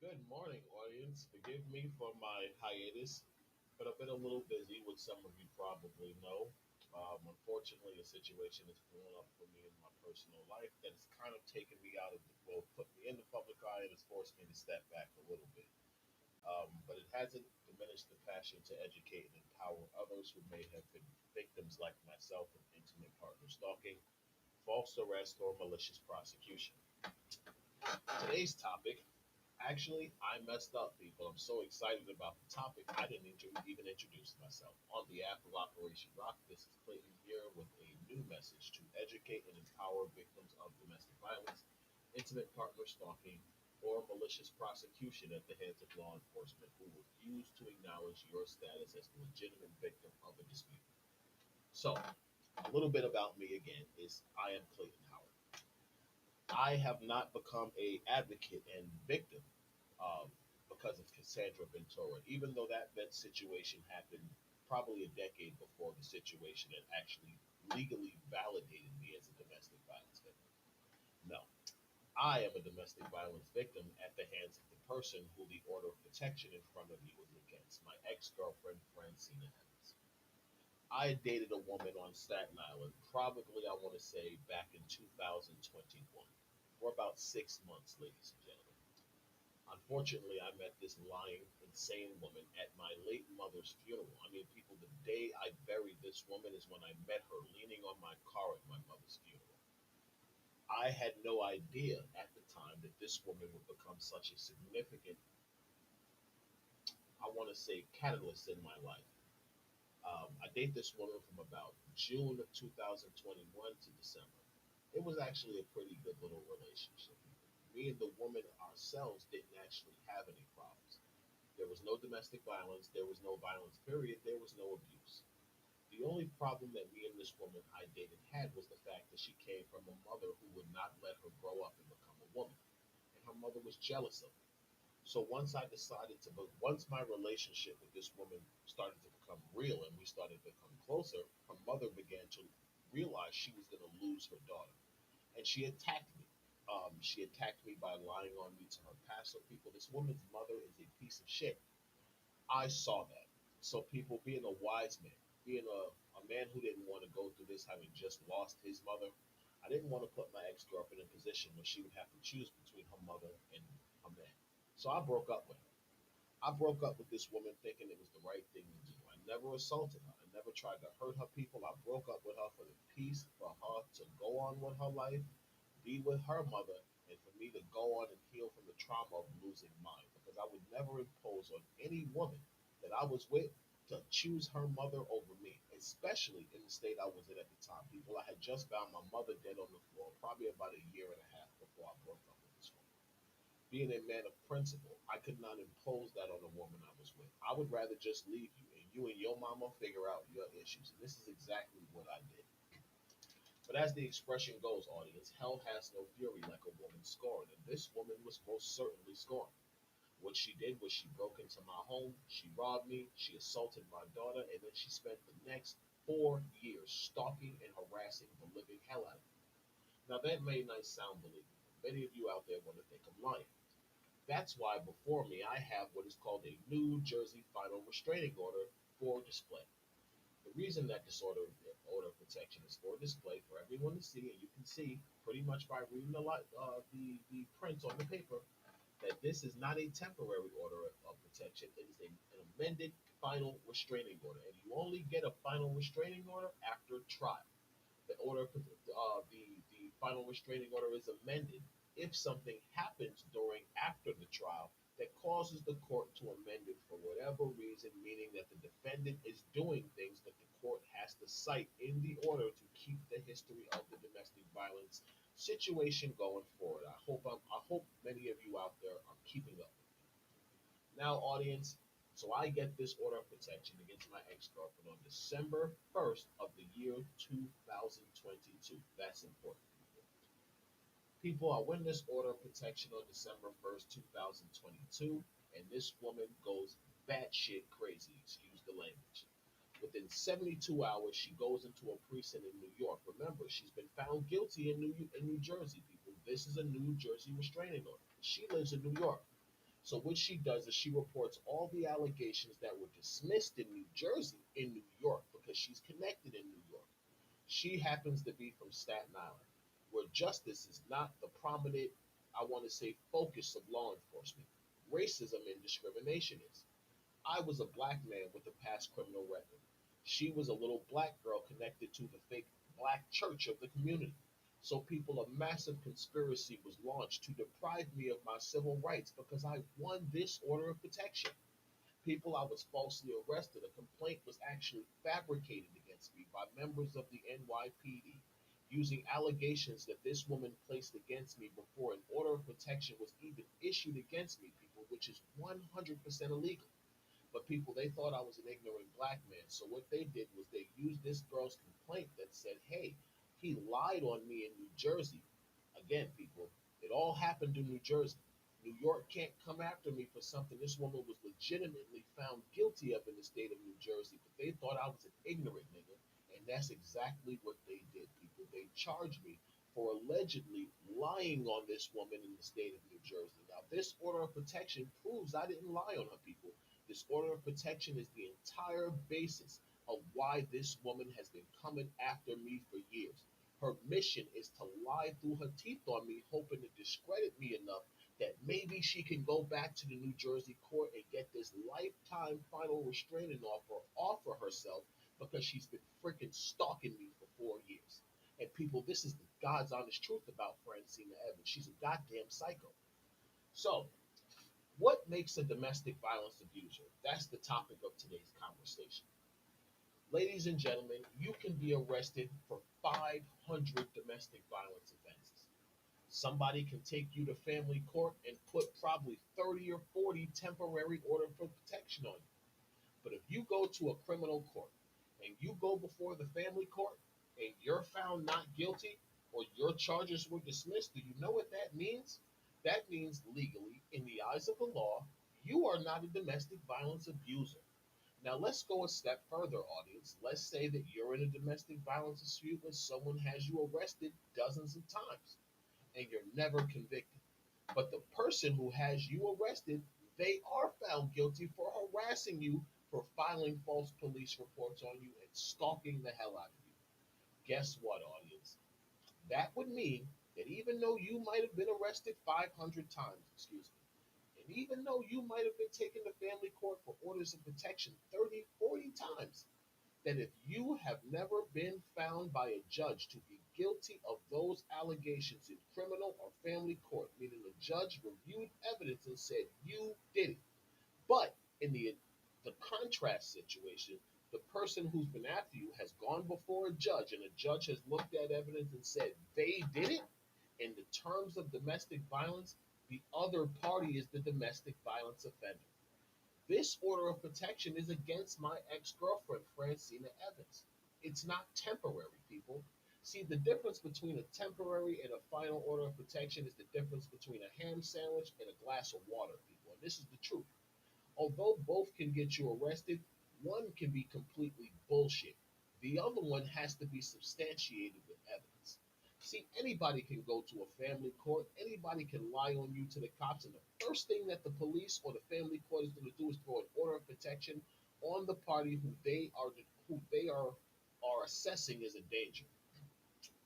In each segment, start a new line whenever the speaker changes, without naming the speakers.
Good morning, audience. Forgive me for my hiatus, but I've been a little busy, which some of you probably know. Unfortunately, a situation has blown up for me in my personal life that has kind of taken me out of well, put me in the public eye and has forced me to step back a little bit. But it hasn't diminished the passion to educate and empower others who may have been victims like myself of intimate partner stalking, false arrest, or malicious prosecution. Today's topic. Actually, I messed up, people. I'm so excited about the topic, I didn't even introduce myself. On behalf of Operation Rock, this is Clayton here with a new message to educate and empower victims of domestic violence, intimate partner stalking, or malicious prosecution at the hands of law enforcement who refuse to acknowledge your status as a legitimate victim of a dispute. So, a little bit about me again is I am Clayton Howard. I have not become a advocate and victim because of Cassandra Ventura, even though that situation happened probably a decade before the situation that actually legally validated me as a domestic violence victim. No, I am a domestic violence victim at the hands of the person who the order of protection in front of me was against, my ex-girlfriend Francina Evans. I dated a woman on Staten Island, probably I want to say back in 2021, for about 6 months, ladies and gentlemen. Unfortunately, I met this lying, insane woman at my late mother's funeral. I mean, people, the day I buried this woman is when I met her leaning on my car at my mother's funeral. I had no idea at the time that this woman would become such a significant, I want to say, catalyst in my life. I dated this woman from about June of 2021 to December. It was actually a pretty good little relationship. Me and the woman ourselves didn't actually have any problems. There was no domestic violence. There was no violence, period. There was no abuse. The only problem that me and this woman I dated had was the fact that she came from a mother who would not let her grow up and become a woman. And her mother was jealous of her. So once my relationship with this woman started to become real and we started to become closer, her mother began to realize she was going to lose her daughter. And she attacked me. She attacked me by lying on me to her past. So people, this woman's mother is a piece of shit. I saw that. So people, being a wise man, being a man who didn't want to go through this, having just lost his mother, I didn't want to put my ex-girlfriend in a position where she would have to choose between her mother and a man. So I broke up with her. I broke up with this woman thinking it was the right thing to do. I never assaulted her. I never tried to hurt her people. I broke up with her for the peace, for her to go on with her life, be with her mother, and for me to go on and heal from the trauma of losing mine. Because I would never impose on any woman that I was with to choose her mother over me, especially in the state I was in at the time. People, I had just found my mother dead on the floor, probably about a year and a half before I broke up with this woman. Being a man of principle, I could not impose that on the woman I was with. I would rather just leave you and you and your mama figure out your issues. And this is exactly what I did. But as the expression goes, audience, hell has no fury like a woman scorned, and this woman was most certainly scorned. What she did was she broke into my home, she robbed me, she assaulted my daughter, and then she spent the next 4 years stalking and harassing the living hell out of me. Now that may not sound believable. Many of you out there want to think I'm lying. That's why before me I have what is called a New Jersey Final Restraining Order for display. The reason that this order of protection is for display for everyone to see, and you can see pretty much by reading the print on the paper, that this is not a temporary order of protection. It is an amended final restraining order, and you only get a final restraining order after trial. The final restraining order is amended if something happens during after the trial that causes the court to amend it for whatever reason, meaning that the defendant is doing things that the court has to cite in the order to keep the history of the domestic violence situation going forward. I hope many of you out there are keeping up. Now, audience, so I get this order of protection against my ex-girlfriend on December 1st of the year 2022. That's important. People, I win this order of protection on December 1st, 2022, and this woman goes batshit crazy, excuse the language. Within 72 hours, she goes into a precinct in New York. Remember, she's been found guilty in New Jersey, people. This is a New Jersey restraining order. She lives in New York. So what she does is she reports all the allegations that were dismissed in New Jersey in New York because she's connected in New York. She happens to be from Staten Island, where justice is not the prominent, I want to say, focus of law enforcement. Racism and discrimination is. I was a black man with a past criminal record. She was a little black girl connected to the fake black church of the community. So people, a massive conspiracy was launched to deprive me of my civil rights because I won this order of protection. People, I was falsely arrested. A complaint was actually fabricated against me by members of the NYPD using allegations that this woman placed against me before an order of protection was even issued against me, people, which is 100% illegal. But people, they thought I was an ignorant black man. So what they did was they used this girl's complaint that said, hey, he lied on me in New Jersey. Again, people, it all happened in New Jersey. New York can't come after me for something this woman was legitimately found guilty of in the state of New Jersey, but they thought I was an ignorant nigga. And that's exactly what they did, people. They charged me for allegedly lying on this woman in the state of New Jersey. Now, this order of protection proves I didn't lie on her, people. This order of protection is the entire basis of why this woman has been coming after me for years. Her mission is to lie through her teeth on me, hoping to discredit me enough that maybe she can go back to the New Jersey court and get this lifetime final restraining order off of herself because she's been freaking stalking me for 4 years. And people, this is the God's honest truth about Francina Evans. She's a goddamn psycho. So, what makes a domestic violence abuser? That's the topic of today's conversation. Ladies and gentlemen, you can be arrested for 500 domestic violence offenses. Somebody can take you to family court and put probably 30 or 40 temporary order for protection on you. But if you go to a criminal court and you go before the family court and you're found not guilty or your charges were dismissed, do you know what that means? That means legally, in the eyes of the law, you are not a domestic violence abuser. Now let's go a step further, audience. Let's say that you're in a domestic violence dispute when someone has you arrested dozens of times and you're never convicted. But the person who has you arrested, they are found guilty for harassing you, for filing false police reports on you, and stalking the hell out of you. Guess what, audience? That would mean that even though you might have been arrested 500 times, excuse me, and even though you might have been taken to family court for orders of protection 30, 40 times, that if you have never been found by a judge to be guilty of those allegations in criminal or family court, meaning the judge reviewed evidence and said you did it. But in the contrast situation, the person who's been after you has gone before a judge and a judge has looked at evidence and said they did it. In the terms of domestic violence, the other party is the domestic violence offender. This order of protection is against my ex girlfriend, Francina Evans. It's not temporary, people. See, the difference between a temporary and a final order of protection is the difference between a ham sandwich and a glass of water, people. And this is the truth. Although both can get you arrested, one can be completely bullshit. The other one has to be substantiated with evidence. See, anybody can go to a family court, anybody can lie on you to the cops, and the first thing that the police or the family court is going to do is throw an order of protection on the party who they are assessing as a danger.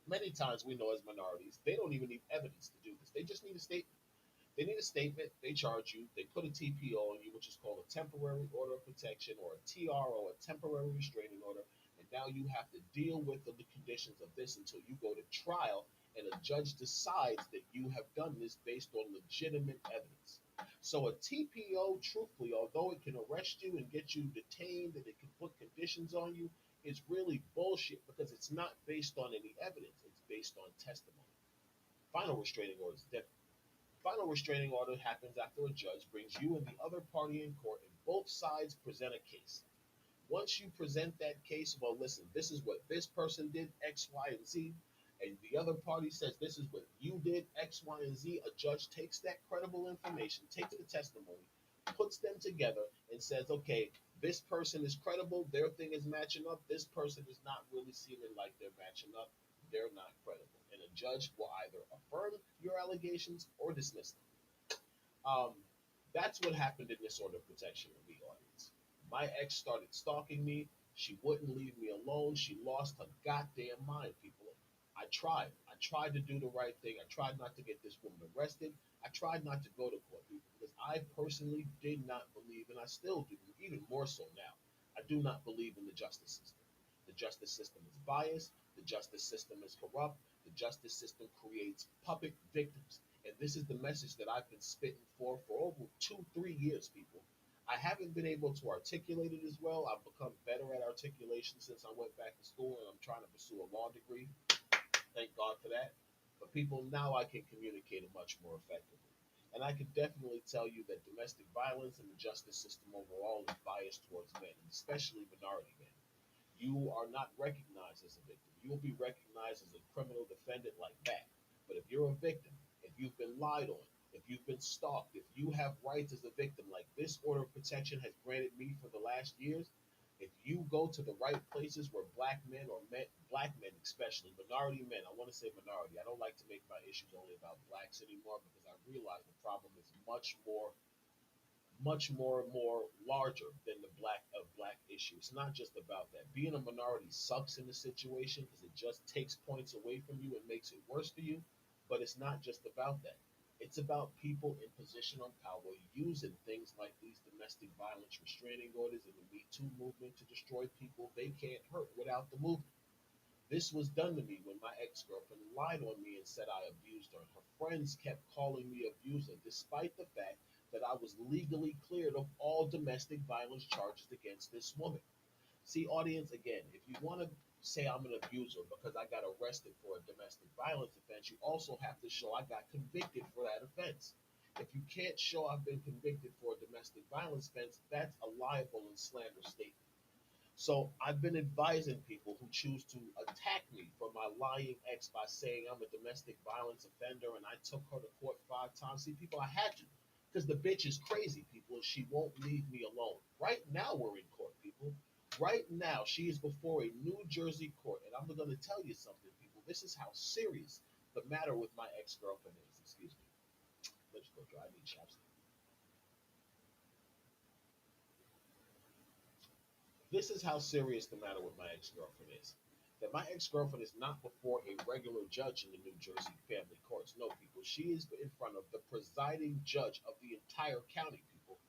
Many times we know as minorities, they don't even need evidence to do this. They just need a statement. They need a statement. They charge you. They put a TPO on you, which is called a temporary order of protection, or a TRO, a temporary restraining order. And now you have to deal with the conditions of this until you go to trial and a judge decides that you have done this based on legitimate evidence. So a TPO, truthfully, although it can arrest you and get you detained and it can put conditions on you, is really bullshit because it's not based on any evidence. It's based on testimony. Final restraining order is different. Final restraining order happens after a judge brings you and the other party in court and both sides present a case. Once you present that case, well, listen, this is what this person did, X, Y, and Z, and the other party says this is what you did, X, Y, and Z, a judge takes that credible information, takes the testimony, puts them together, and says, okay, this person is credible, their thing is matching up, this person is not really seeming like they're matching up, they're not credible. And a judge will either affirm your allegations or dismiss them. Um, That's what happened in this order of protection with me, audience. My ex started stalking me. She wouldn't leave me alone. She lost her goddamn mind, people. I tried. I tried to do the right thing. I tried not to get this woman arrested. I tried not to go to court, people, because I personally did not believe, and I still do, even more so now. I do not believe in the justice system. The justice system is biased. The justice system is corrupt. The justice system creates puppet victims. And this is the message that I've been spitting for over 2, 3 years, people. I haven't been able to articulate it as well. I've become better at articulation since I went back to school and I'm trying to pursue a law degree. Thank God for that. But people, now I can communicate it much more effectively. And I can definitely tell you that domestic violence and the justice system overall is biased towards men, especially minority men. You are not recognized as a victim. You will be recognized as a criminal defendant like that. But if you're a victim, if you've been lied on, if you've been stalked, if you have rights as a victim, like this order of protection has granted me for the last years, if you go to the right places where black men or men, black men especially, minority men, I want to say minority. I don't like to make my issues only about blacks anymore because I realize the problem is much more larger than the black issue. It's not just about that. Being a minority sucks in the situation because it just takes points away from you and makes it worse for you. But it's not just about that. It's about people in position of power using things like these domestic violence restraining orders and the Me Too movement to destroy people they can't hurt without the movement. This was done to me when my ex girlfriend lied on me and said I abused her. Her friends kept calling me abuser, despite the fact that I was legally cleared of all domestic violence charges against this woman. See, audience, again, if you want to say I'm an abuser because I got arrested for a domestic violence offense, you also have to show I got convicted for that offense. If you can't show I've been convicted for a domestic violence offense, that's a liable and slander statement. So I've been advising people who choose to attack me for my lying ex by saying I'm a domestic violence offender and I took her to court 5 times. See, people, I had to because the bitch is crazy, people, and she won't leave me alone. Right now, we're in court, people. Right now, she is before a New Jersey court, and I'm going to tell you something, people. This is how serious the matter with my ex girlfriend is. Excuse me. Let's go dry. I need chapstick. This is how serious the matter with my ex girlfriend is. That my ex girlfriend is not before a regular judge in the New Jersey family courts. No, people. She is in front of the presiding judge of the entire county, people.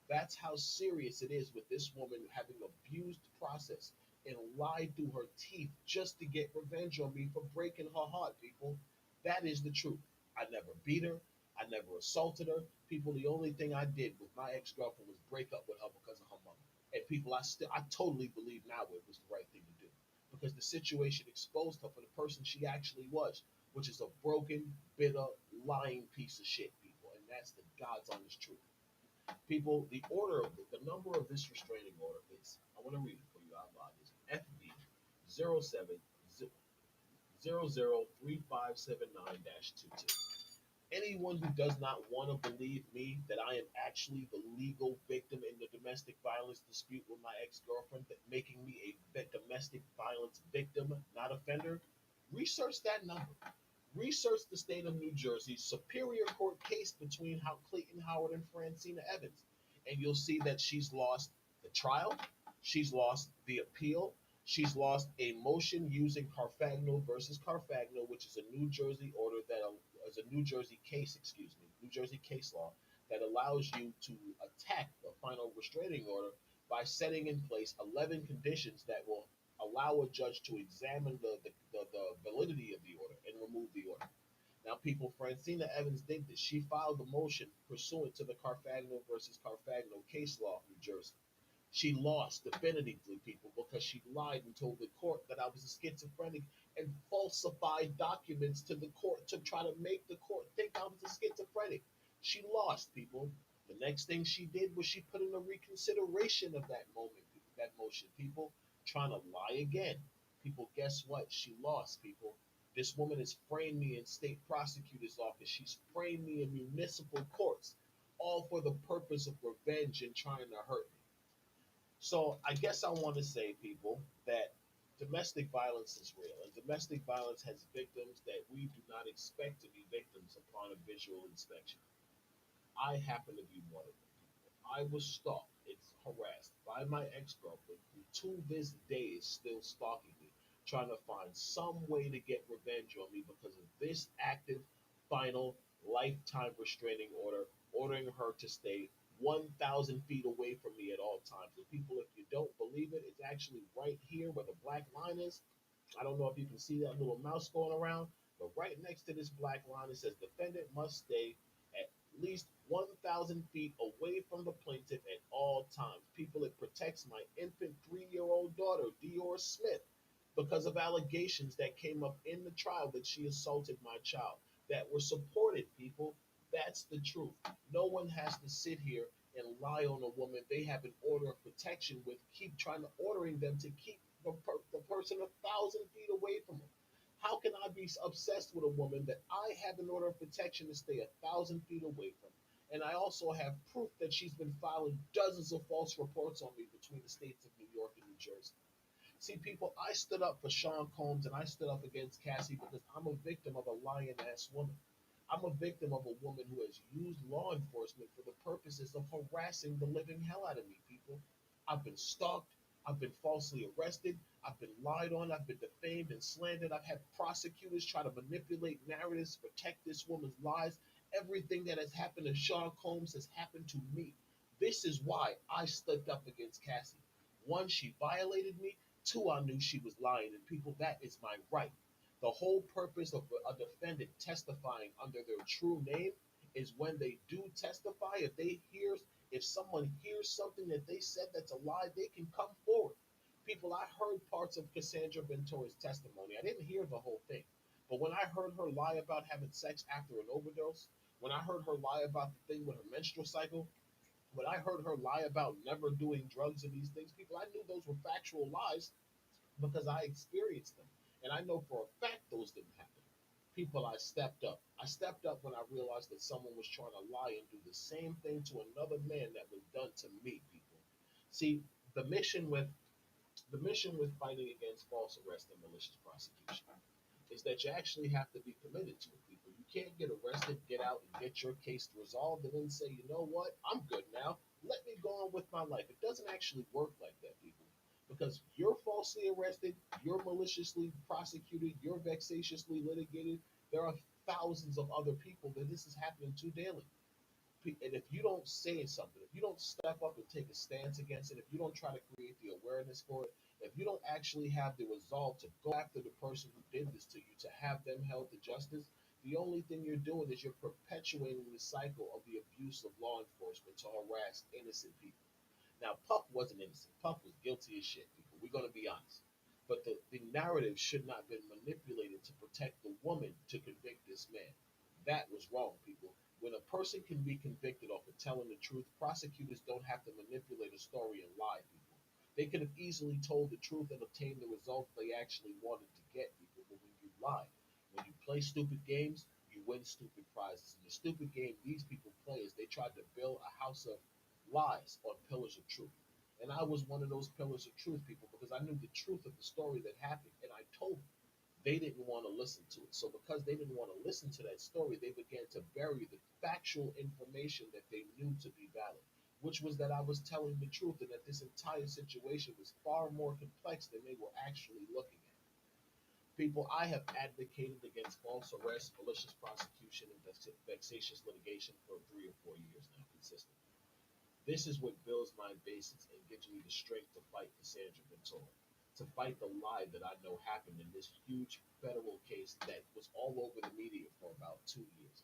That's how serious it is with this woman having abused the process and lied through her teeth just to get revenge on me for breaking her heart, people. That is the truth. I never beat her. I never assaulted her. People, the only thing I did with my ex girlfriend was break up with her because of her mother. And people, I totally believe now it was the right thing to do because the situation exposed her for the person she actually was, which is a broken, bitter, lying piece of shit, people. And that's the God's honest truth. People, the order of the number of this restraining order is, I want to read it for you out loud, is FB 07003579-22. Anyone who does not want to believe me that I am actually the legal victim in the domestic violence dispute with my ex-girlfriend, that making me a domestic violence victim, not offender, research that number. Research the state of New Jersey's Superior Court case between Clayton Howard and Francina Evans, and you'll see that she's lost the trial, she's lost the appeal, she's lost a motion using Carfagno versus Carfagno, which is a New Jersey order that is a New Jersey case, excuse me, New Jersey case law that allows you to attack the final restraining order by setting in place 11 conditions that will allow a judge to examine the validity of the order and remove the order. Now, people, Francina Evans did this. She filed a motion pursuant to the Carfagno versus Carfagno case law of New Jersey. She lost definitively, people, because she lied and told the court that I was a schizophrenic and falsified documents to the court to try to make the court think I was a schizophrenic. She lost, people. The next thing she did was she put in a reconsideration of that moment, that motion, people, trying to lie again. People, guess what? She lost, people. This woman has framed me in state prosecutor's office. She's framed me in municipal courts, all for the purpose of revenge and trying to hurt me. So I guess I want to say, people, that domestic violence is real, and domestic violence has victims that we do not expect to be victims upon a visual inspection. I happen to be one of them. I was stalked, it's harassed by my ex girlfriend, who to this day is still stalking me, trying to find some way to get revenge on me because of this active, final, lifetime restraining order, ordering her to stay 1,000 feet away from me at all times. And people, if you don't believe it, it's actually right here where the black line is. I don't know if you can see that little mouse going around, but right next to this black line, it says defendant must stay at least 1,000 feet away from the plaintiff at all times. People, it protects my infant 3-year-old daughter, Dior Smith, because of allegations that came up in the trial that she assaulted my child that were supported, people. That's the truth. No one has to sit here and lie on a woman they have an order of protection with, keep trying to ordering them to keep the person 1,000 feet away from them. How can I be obsessed with a woman that I have an order of protection to stay 1,000 feet away from? And I also have proof that she's been filing dozens of false reports on me between the states of New York and New Jersey. See, people, I stood up for Sean Combs and I stood up against Cassie because I'm a victim of a lying ass woman. I'm a victim of a woman who has used law enforcement for the purposes of harassing the living hell out of me, people. I've been stalked. I've been falsely arrested. I've been lied on. I've been defamed and slandered. I've had prosecutors try to manipulate narratives to protect this woman's lies. Everything that has happened to Sean Combs has happened to me. This is why I stood up against Cassie. One, she violated me. Two, I knew she was lying. And people, that is my right. The whole purpose of a defendant testifying under their true name is when they do testify, if someone hears something that they said that's a lie, they can come forward. People, I heard parts of Cassandra Ventora's testimony. I didn't hear the whole thing. But when I heard her lie about having sex after an overdose, when I heard her lie about the thing with her menstrual cycle, when I heard her lie about never doing drugs and these things, people, I knew those were factual lies because I experienced them. And I know for a fact those didn't happen. People, I stepped up. I stepped up when I realized that someone was trying to lie and do the same thing to another man that was done to me, people. See, the mission with the mission with fighting against false arrest and malicious prosecution is that you actually have to be committed to it, people. You can't get arrested, get out, and get your case resolved, and then say, you know what, I'm good now. Let me go on with my life. It doesn't actually work like that, people. Because you're falsely arrested, you're maliciously prosecuted, you're vexatiously litigated. There are thousands of other people that this is happening to daily. And if you don't say something, if you don't step up and take a stance against it, if you don't try to create the awareness for it, if you don't actually have the resolve to go after the person who did this to you, to have them held to justice, the only thing you're doing is you're perpetuating the cycle of the abuse of law enforcement to harass innocent people. Now, Puff wasn't innocent. Puff was guilty as shit, people. We're going to be honest. But the narrative should not have been manipulated to protect the woman to convict this man. That was wrong, people. When a person can be convicted off of telling the truth, prosecutors don't have to manipulate a story and lie, people. They could have easily told the truth and obtained the result they actually wanted to get, people. But when you lie, when you play stupid games, you win stupid prizes. And the stupid game these people play is they tried to build a house of lies on pillars of truth. And I was one of those pillars of truth, people, because I knew the truth of the story that happened, and I told them. They didn't want to listen to it. So because they didn't want to listen to that story, they began to bury the factual information that they knew to be valid, which was that I was telling the truth and that this entire situation was far more complex than they were actually looking at. People, I have advocated against false arrest, malicious prosecution, and vexatious litigation for 3 or 4 years now, consistently. This is what builds my basis and gives me the strength to fight Cassandra Ventura, to fight the lie that I know happened in this huge federal case that was all over the media for about 2 years.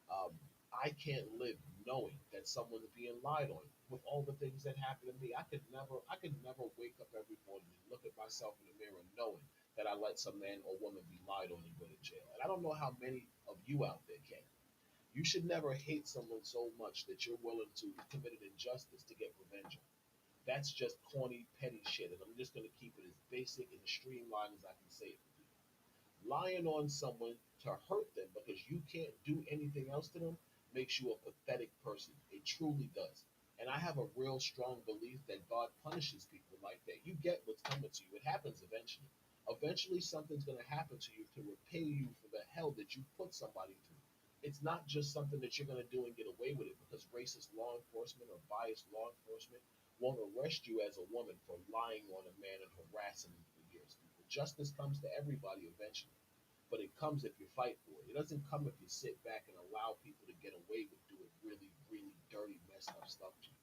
Um, I can't live knowing that someone's being lied on with all the things that happened to me. I could never wake up every morning and look at myself in the mirror knowing that I let some man or woman be lied on and go to jail. And I don't know how many of you out there can. You should never hate someone so much that you're willing to commit an injustice to get revenge on. That's just corny, petty shit. And I'm just going to keep it as basic and as streamlined as I can say it for people. Lying on someone to hurt them because you can't do anything else to them makes you a pathetic person. It truly does. And I have a real strong belief that God punishes people like that. You get what's coming to you. It happens eventually. Eventually, something's going to happen to you to repay you for the hell that you put somebody through. It's not just something that you're going to do and get away with it, because racist law enforcement or biased law enforcement won't arrest you as a woman for lying on a man and harassing him for years. People. Justice comes to everybody eventually, but it comes if you fight for it. It doesn't come if you sit back and allow people to get away with doing really, really dirty, messed up stuff to you.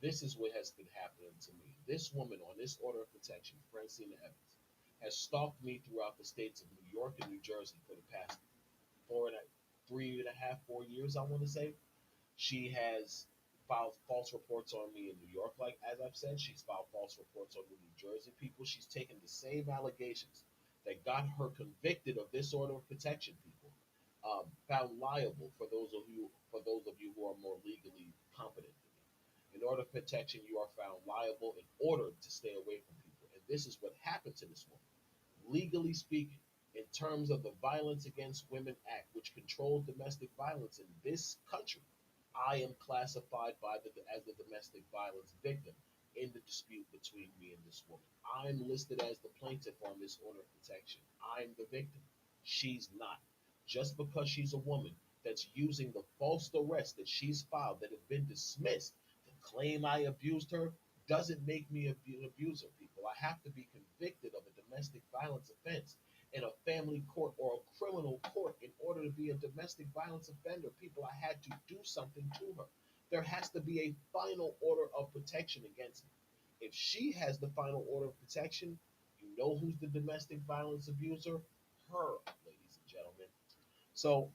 This is what has been happening to me. This woman on this order of protection, Francina Evans, has stalked me throughout the states of New York and New Jersey for the past 3.5, 4 years, I want to say. She has filed false reports on me in New York, like as I've said. She's filed false reports on the New Jersey people. She's taken the same allegations that got her convicted of this order of protection. People found liable for those of you who are more legally competent than me. In order of protection, you are found liable in order to stay away from people. And this is what happened to this woman. Legally speaking, in terms of the Violence Against Women Act, which controls domestic violence in this country, I am classified as the domestic violence victim in the dispute between me and this woman. I'm listed as the plaintiff on this order of protection. I'm the victim. She's not. Just because she's a woman that's using the false arrest that she's filed that have been dismissed to claim I abused her doesn't make me an abuser, people. I have to be convicted of a domestic violence offense in a family court or a criminal court in order to be a domestic violence offender. People, I had to do something to her. There has to be a final order of protection against me. If she has the final order of protection, you know who's the domestic violence abuser? Her, ladies and gentlemen. So,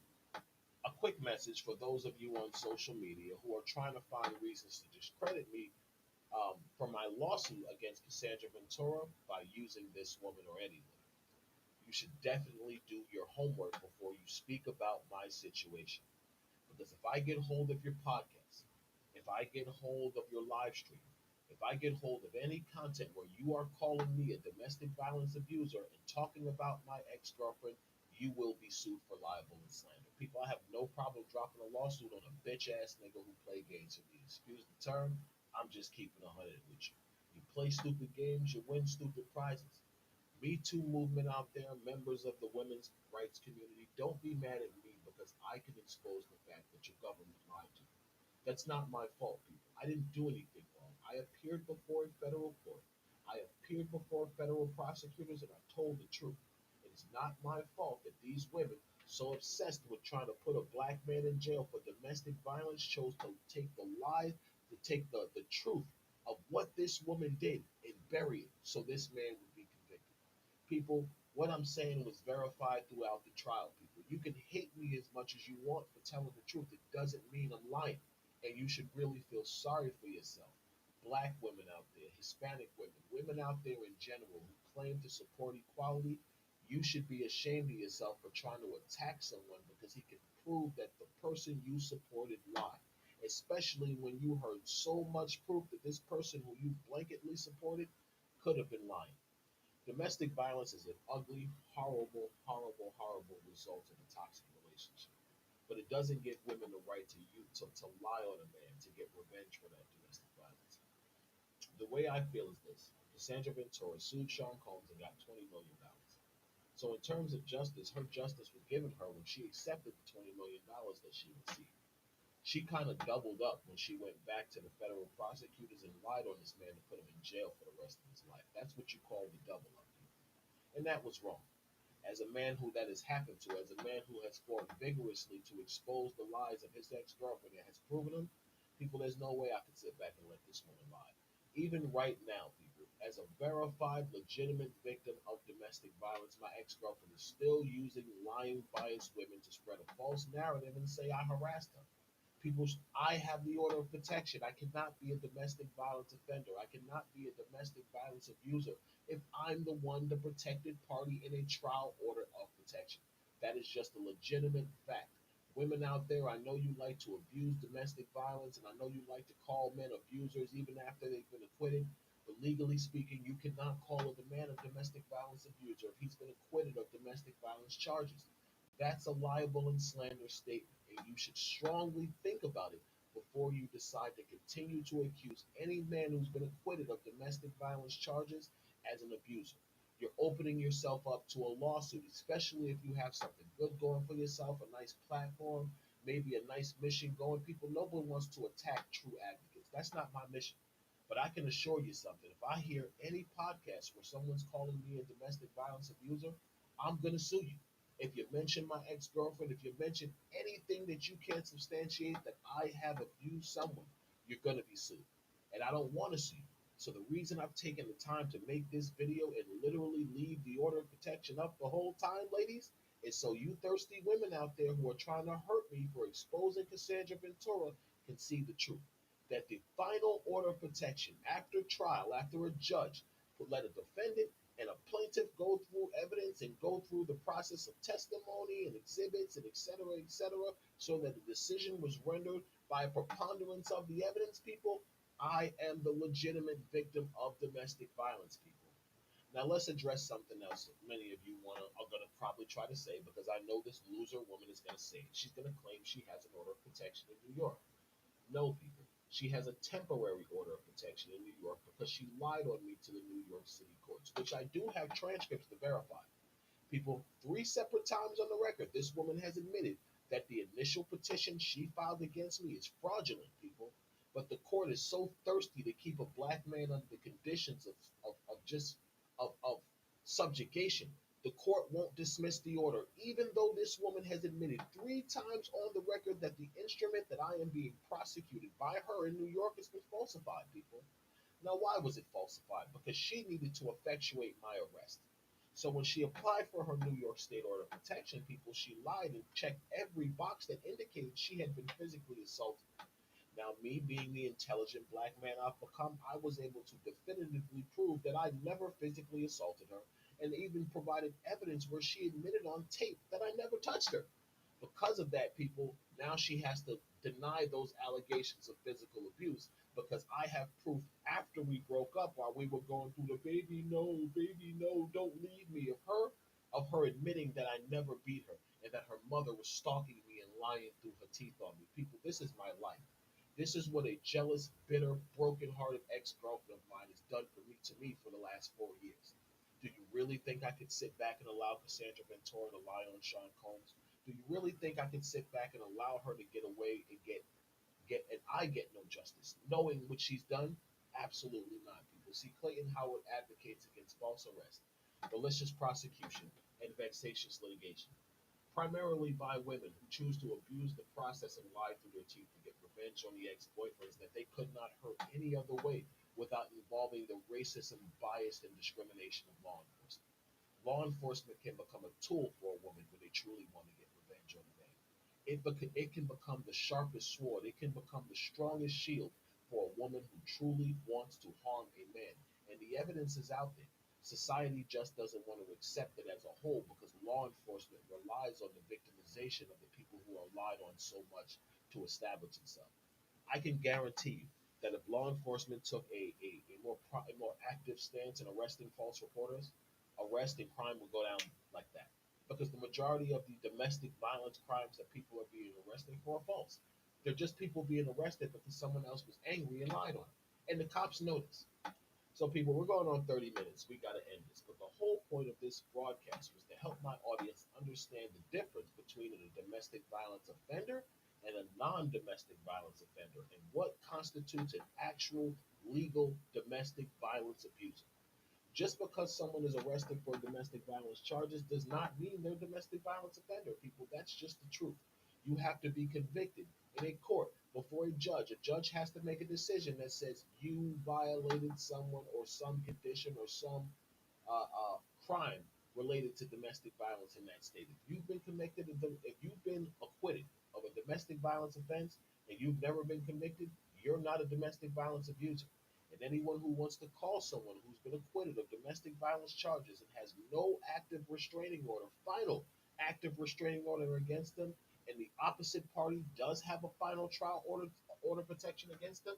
a quick message for those of you on social media who are trying to find reasons to discredit me for my lawsuit against Cassandra Ventura by using this woman or any woman. You should definitely do your homework before you speak about my situation. Because if I get hold of your podcast, if I get hold of your live stream, if I get hold of any content where you are calling me a domestic violence abuser and talking about my ex girlfriend, you will be sued for libel and slander. People, I have no problem dropping a lawsuit on a bitch ass nigga who play games with me. Excuse the term, I'm just keeping 100 with you. You play stupid games, you win stupid prizes. Me Too movement out there, members of the women's rights community, don't be mad at me because I can expose the fact that your government lied to you. That's not my fault, people. I didn't do anything wrong. I appeared before a federal court. I appeared before federal prosecutors and I told the truth. It is not my fault that these women, so obsessed with trying to put a black man in jail for domestic violence, chose to take the lies, to take the truth of what this woman did and bury it so this man would be convicted. People, what I'm saying was verified throughout the trial. People, you can hate me as much as you want for telling the truth. It doesn't mean I'm lying. And you should really feel sorry for yourself. Black women out there, Hispanic women, women out there in general who claim to support equality, you should be ashamed of yourself for trying to attack someone because he can prove that the person you supported lied. Especially when you heard so much proof that this person who you blanketly supported could have been lying. Domestic violence is an ugly, horrible, horrible, horrible result of a toxic relationship. But it doesn't give women the right to lie on a man to get revenge for that domestic violence. The way I feel is this: Cassandra Ventura sued Sean Combs and got $20 million. So, in terms of justice, her justice was given her when she accepted the $20 million that she received. She kind of doubled up when she went back to the federal prosecutors and lied on this man to put him in jail for the rest of his life. That's what you call the double up. And that was wrong. As a man who that has happened to, as a man who has fought vigorously to expose the lies of his ex girlfriend and has proven them, people, there's no way I can sit back and let this woman lie. Even right now, people, as a verified, legitimate victim of domestic violence, my ex girlfriend is still using lying, biased women to spread a false narrative and say I harassed her. People, I have the order of protection. I cannot be a domestic violence offender. I cannot be a domestic violence abuser if I'm the one, the protected party in a trial order of protection. That is just a legitimate fact. Women out there, I know you like to abuse domestic violence, and I know you like to call men abusers even after they've been acquitted. But legally speaking, you cannot call a man a domestic violence abuser if he's been acquitted of domestic violence charges. That's a libel and slander statement, and you should strongly think about it before you decide to continue to accuse any man who's been acquitted of domestic violence charges as an abuser. You're opening yourself up to a lawsuit, especially if you have something good going for yourself, a nice platform, maybe a nice mission going. People, no one wants to attack true advocates. That's not my mission. But I can assure you something. If I hear any podcast where someone's calling me a domestic violence abuser, I'm going to sue you. If you mention my ex girlfriend, if you mention anything that you can't substantiate that I have abused someone, you're going to be sued. And I don't want to sue you. So the reason I've taken the time to make this video and literally leave the order of protection up the whole time, ladies, is so you thirsty women out there who are trying to hurt me for exposing Cassandra Ventura can see the truth. That the final order of protection after trial, after a judge would let a defendant and a plaintiff go through evidence and go through the process of testimony and exhibits and et cetera, so that the decision was rendered by a preponderance of the evidence, people, I am the legitimate victim of domestic violence, people. Now let's address something else that many of you are gonna probably try to say, because I know this loser woman is gonna say it. She's gonna claim she has an order of protection in New York. No, people. She has a temporary order of protection in New York because she lied on me to the New York City courts, which I do have transcripts to verify. People, three separate times on the record, this woman has admitted that the initial petition she filed against me is fraudulent, people. But the court is so thirsty to keep a black man under the conditions of just of subjugation. The court won't dismiss the order, even though this woman has admitted three times on the record that the instrument that I am being prosecuted by her in New York has been falsified, people. Now, why was it falsified? Because she needed to effectuate my arrest. So when she applied for her New York State order of protection, people, she lied and checked every box that indicated she had been physically assaulted. Now, me being the intelligent black man I've become, I was able to definitively prove that I never physically assaulted her and even provided evidence where she admitted on tape that I never touched her. Because of that, people, now she has to deny those allegations of physical abuse because I have proof after we broke up while we were going through the baby, no, don't leave me of her admitting that I never beat her and that her mother was stalking me and lying through her teeth on me. People, this is my life. This is what a jealous, bitter, broken-hearted ex-girlfriend of mine has done to me for the last 4 years. Do you really think I could sit back and allow Cassandra Ventura to lie on Sean Combs? Do you really think I could sit back and allow her to get away and get no justice, knowing what she's done? Absolutely not, people. See, Clayton Howard advocates against false arrest, malicious prosecution, and vexatious litigation, primarily by women who choose to abuse the process and lie through their teeth to get revenge on the ex-boyfriends that they could not hurt any other way without involving the racism, bias, and discrimination of law enforcement. Law enforcement can become a tool for a woman when they truly want to get revenge on a man. It can become the sharpest sword. It can become the strongest shield for a woman who truly wants to harm a man. And the evidence is out there. Society just doesn't want to accept it as a whole because law enforcement relies on the victimization of the people who are lied on so much to establish itself. I can guarantee you that if law enforcement took a more active stance in arresting false reporters, arrest and crime would go down like that. Because the majority of the domestic violence crimes that people are being arrested for are false. They're just people being arrested because someone else was angry and lied on them. And the cops know this. So, people, we're going on 30 minutes. We got to end this. But the whole point of this broadcast was to help my audience understand the difference between a domestic violence offender and a non domestic violence offender and what constitutes an actual legal domestic violence abuser. Just because someone is arrested for domestic violence charges does not mean they're a domestic violence offender, people. That's just the truth. You have to be convicted in a court before a judge. A judge has to make a decision that says you violated someone or some condition or some crime related to domestic violence in that state. If you've been convicted, if you've been acquitted of a domestic violence offense and you've never been convicted, you're not a domestic violence abuser. And anyone who wants to call someone who's been acquitted of domestic violence charges and has no active restraining order, final active restraining order against them, and the opposite party does have a final trial order protection against them,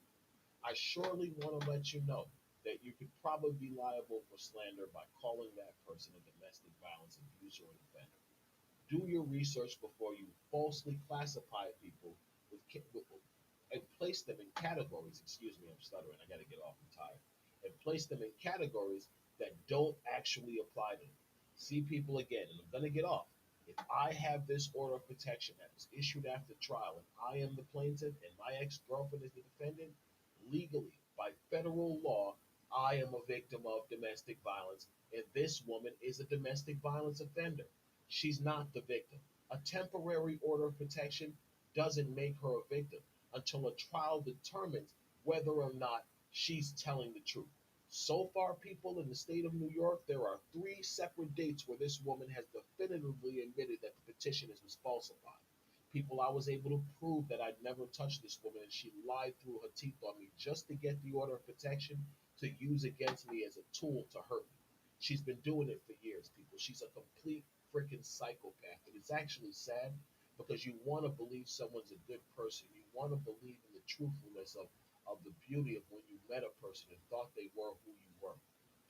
I surely want to let you know that you could probably be liable for slander by calling that person a domestic violence abuser or offender. Do your research before you falsely classify people with and place them in categories. Excuse me, I'm stuttering. I got to get off. I'm tired. And place them in categories that don't actually apply to them. See, people, again, and I'm going to get off. If I have this order of protection that was issued after trial and I am the plaintiff and my ex girlfriend is the defendant, legally, by federal law, I am a victim of domestic violence, and this woman is a domestic violence offender. She's not the victim. A temporary order of protection doesn't make her a victim until a trial determines whether or not she's telling the truth. So far, people in the state of New York, there are three separate dates where this woman has definitively admitted that the petition was falsified. People, I was able to prove that I'd never touched this woman and she lied through her teeth on me just to get the order of protection to use against me as a tool to hurt me. She's been doing it for years, people. She's a complete freaking psychopath. And it's actually sad because you want to believe someone's a good person. You want to believe in the truthfulness of the beauty of when you met a person and thought they were who you were.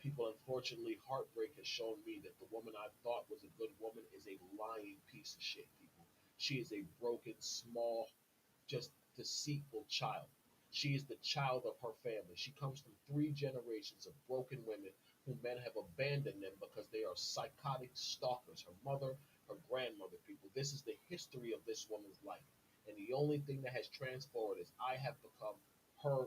People, unfortunately, heartbreak has shown me that the woman I thought was a good woman is a lying piece of shit, people. She is a broken, small, just deceitful child. She is the child of her family. She comes from three generations of broken women who men have abandoned them because they are psychotic stalkers. Her mother, her grandmother, people. This is the history of this woman's life. And the only thing that has transformed is I have become her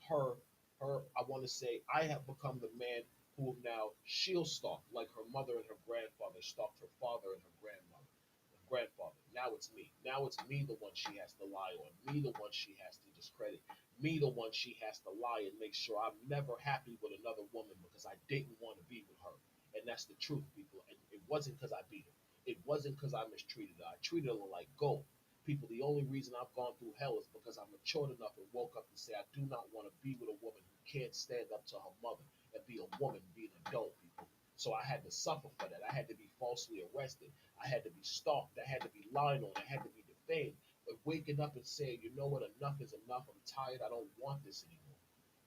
her I want to say I have become the man who now she'll stalk like her mother and her grandfather stalked her father and her grandfather. Now it's me. Now it's me the one she has to lie on. Me the one she has to discredit. Me the one she has to lie and make sure I'm never happy with another woman because I didn't want to be with her. And that's the truth, people. And it wasn't because I beat her. It wasn't because I mistreated her. I treated her like gold. People, the only reason I've gone through hell is because I'm matured enough and woke up to say I do not want to be with a woman who can't stand up to her mother and be a woman, be an adult, people. So I had to suffer for that. I had to be falsely arrested. I had to be stalked. I had to be lied on. I had to be defamed. But waking up and saying, you know what, enough is enough. I'm tired. I don't want this anymore.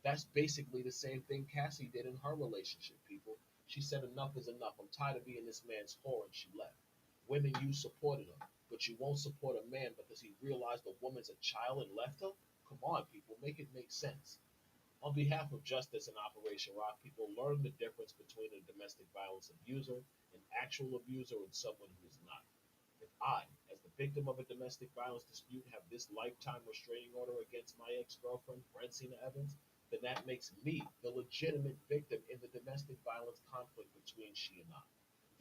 That's basically the same thing Cassie did in her relationship, people. She said, enough is enough. I'm tired of being this man's whore, and she left. Women, you supported her, but you won't support a man because he realized the woman's a child and left her? Come on, people, make it make sense. On behalf of Justice and Operation Rock, people learn the difference between a domestic violence abuser, an actual abuser, and someone who is not. If I, as the victim of a domestic violence dispute, have this lifetime restraining order against my ex-girlfriend, Francina Evans, then that makes me the legitimate victim in the domestic violence conflict between she and I.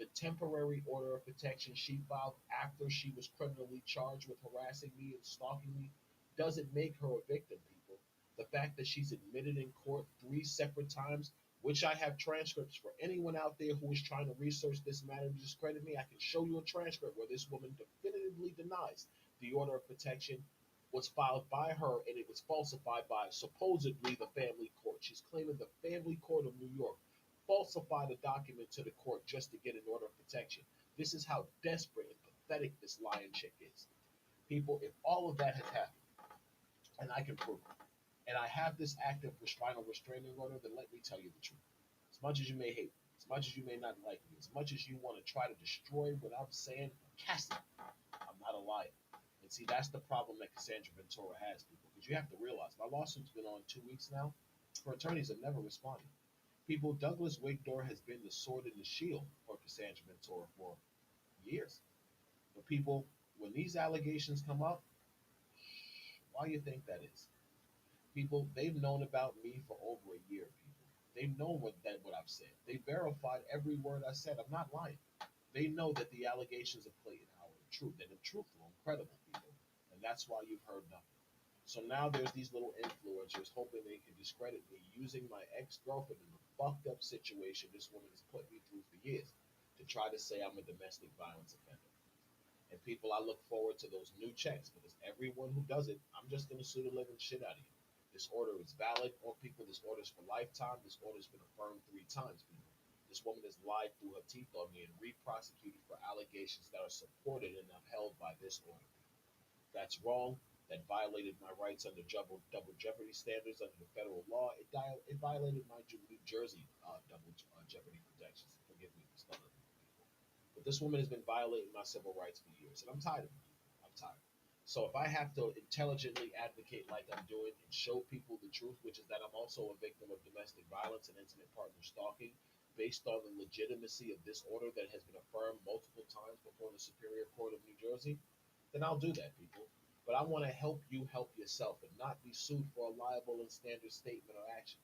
The temporary order of protection she filed after she was criminally charged with harassing me and stalking me doesn't make her a victim, people. The fact that she's admitted in court three separate times, which I have transcripts for anyone out there who is trying to research this matter to discredit me, I can show you a transcript where this woman definitively denies the order of protection was filed by her and it was falsified by supposedly the family court. She's claiming the family court of New York falsified a document to the court just to get an order of protection. This is how desperate and pathetic this lying chick is. People, if all of that has happened, and I can prove it, and I have this active final restraining order, then let me tell you the truth. As much as you may hate me, as much as you may not like me, as much as you want to try to destroy what I'm saying, Cassie, I'm not a liar. And see, that's the problem that Cassandra Ventura has, people, because you have to realize my lawsuit's been on 2 weeks now. Her attorneys have never responded. People, Douglas Wigdor has been the sword and the shield for Cassandra Ventura for years. But people, when these allegations come up, why do you think that is? People, they've known about me for over a year, people. They've known what I've said. They verified every word I said. I'm not lying. They know that the allegations of Clayton Howard are true. That they're truthful and credible, people. And that's why you've heard nothing. So now there's these little influencers hoping they can discredit me using my ex-girlfriend in the fucked up situation this woman has put me through for years to try to say I'm a domestic violence offender. And people, I look forward to those new checks because everyone who does it, I'm just going to sue the living shit out of you. This order is valid. Or people, this order is for lifetime. This order has been affirmed 3 times, people. This woman has lied through her teeth on me and re-prosecuted for allegations that are supported and upheld by this order. That's wrong. That violated my rights under double jeopardy standards under the federal law. It violated my New Jersey double jeopardy protections. Forgive me for stuttering, people. But this woman has been violating my civil rights for years, and I'm tired of it. I'm tired. So if I have to intelligently advocate like I'm doing and show people the truth, which is that I'm also a victim of domestic violence and intimate partner stalking, based on the legitimacy of this order that has been affirmed multiple times before the Superior Court of New Jersey, then I'll do that, people. But I want to help you help yourself and not be sued for a liable and standard statement or action.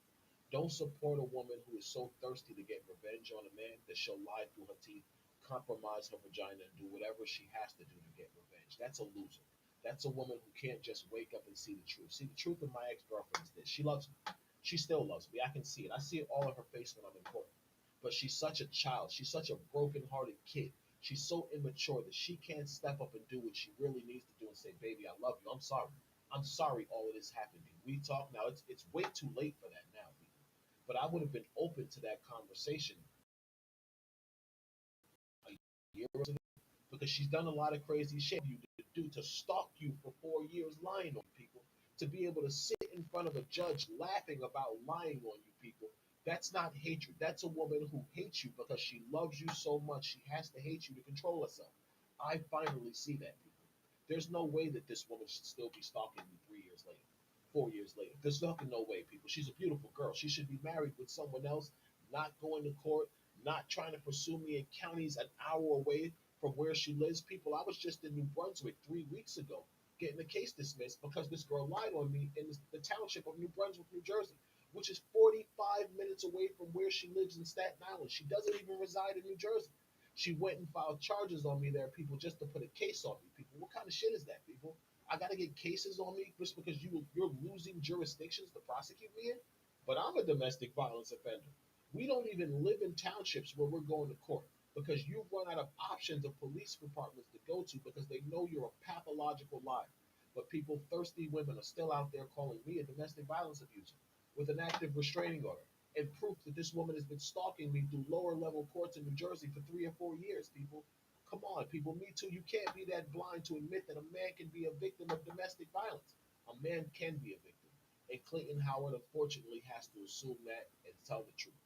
Don't support a woman who is so thirsty to get revenge on a man that she'll lie through her teeth, compromise her vagina, and do whatever she has to do to get revenge. That's a loser. That's a woman who can't just wake up and see the truth. See, the truth of my ex girlfriend is this: she loves me. She still loves me. I can see it. I see it all in her face when I'm in court. But she's such a child. She's such a broken-hearted kid. She's so immature that she can't step up and do what she really needs to do and say, "Baby, I love you. I'm sorry. I'm sorry all of this happened to you. We talk now. It's way too late for that now, people." But I would have been open to that conversation a year ago because she's done a lot of crazy shit you to do to stalk you for 4 years, lying on people, to be able to sit in front of a judge laughing about lying on you, people. That's not hatred. That's a woman who hates you because she loves you so much she has to hate you to control herself. I finally see that, people. There's no way that this woman should still be stalking me 3 years later, 4 years later. There's fucking no way, people. She's a beautiful girl. She should be married with someone else, not going to court, not trying to pursue me in counties an hour away from where she lives. People, I was just in New Brunswick 3 weeks ago getting the case dismissed because this girl lied on me in the township of New Brunswick, New Jersey, which is 45 minutes away from where she lives in Staten Island. She doesn't even reside in New Jersey. She went and filed charges on me there, people, just to put a case on me, people. What kind of shit is that, people? I got to get cases on me just because you're losing jurisdictions to prosecute me in? But I'm a domestic violence offender. We don't even live in townships where we're going to court because you run out of options of police departments to go to because they know you're a pathological liar. But people, thirsty women, are still out there calling me a domestic violence abuser with an active restraining order and proof that this woman has been stalking me through lower level courts in New Jersey for 3 or 4 years, people. Come on, people. Me too. You can't be that blind to admit that a man can be a victim of domestic violence. A man can be a victim. And Clayton Howard unfortunately has to assume that and tell the truth.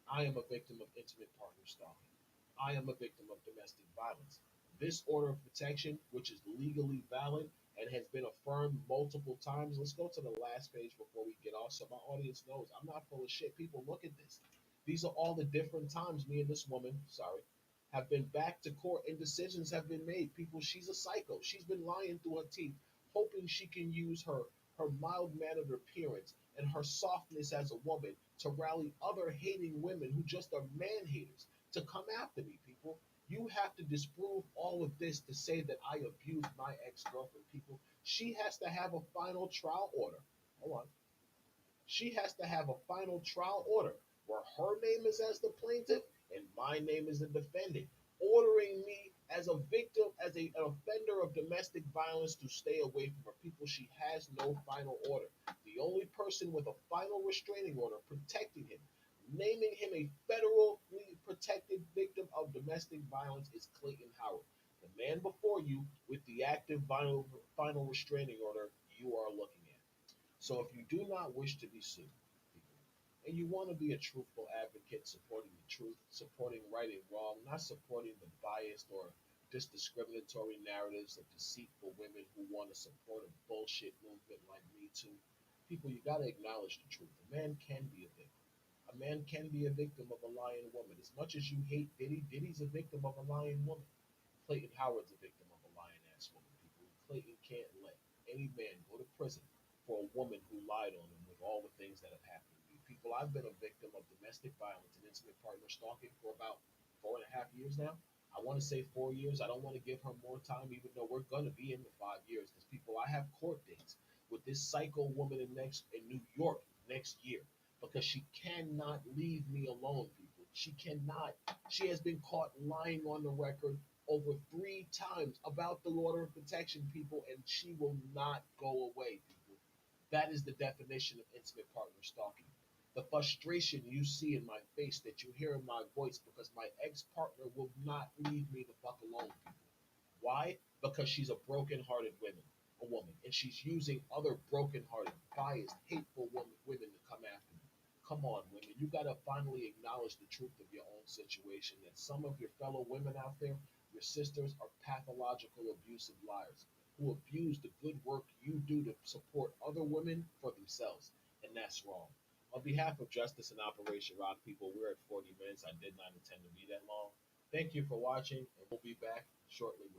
I am a victim of intimate partner stalking. I am a victim of domestic violence. This order of protection, which is legally valid and has been affirmed multiple times. Let's go to the last page before we get off so my audience knows I'm not full of shit. People, look at this. These are all the different times me and this woman, sorry, have been back to court and decisions have been made. People, she's a psycho. She's been lying through her teeth, hoping she can use her mild mannered appearance and her softness as a woman to rally other hating women who just are man haters to come after me, people. You have to disprove all of this to say that I abused my ex girlfriend, people. She has to have a final trial order. Hold on. She has to have a final trial order where her name is as the plaintiff and my name is the defendant, ordering me as a victim, as an offender of domestic violence to stay away from her. People, she has no final order. The only person with a final restraining order protecting him, naming him a federally protected victim of domestic violence, is Clayton Howard. The man before you with the active final restraining order you are looking at. So if you do not wish to be sued, people, and you want to be a truthful advocate, supporting the truth, supporting right and wrong, not supporting the biased or discriminatory narratives of deceitful women who want to support a bullshit movement like Me Too, people, you got to acknowledge the truth. A man can be a victim. A man can be a victim of a lying woman. As much as you hate Diddy, Diddy's a victim of a lying woman. Clayton Howard's a victim of a lying ass woman, people. Clayton can't let any man go to prison for a woman who lied on him with all the things that have happened to me. People, I've been a victim of domestic violence and intimate partner stalking for about 4.5 years now. I want to say 4 years. I don't want to give her more time, even though we're gonna be in the 5 years. Because people, I have court dates with this psycho woman in New York next year because she cannot leave me alone. People, she cannot. She has been caught lying on the record over 3 times about the order of protection, people, and she will not go away, people. That is the definition of intimate partner stalking. The frustration you see in my face, that you hear in my voice, because my ex partner will not leave me the fuck alone, people. Why? Because she's a broken-hearted woman, and she's using other broken-hearted, biased, hateful women to come after me. Come on, women, you gotta finally acknowledge the truth of your own situation. That some of your fellow women out there, your sisters, are pathological, abusive liars. who abuse the good work you do to support other women for themselves, and that's wrong. On behalf of Justice and Operation Rock People, we're at 40 minutes. I did not intend to be that long. Thank you for watching, and we'll be back shortly with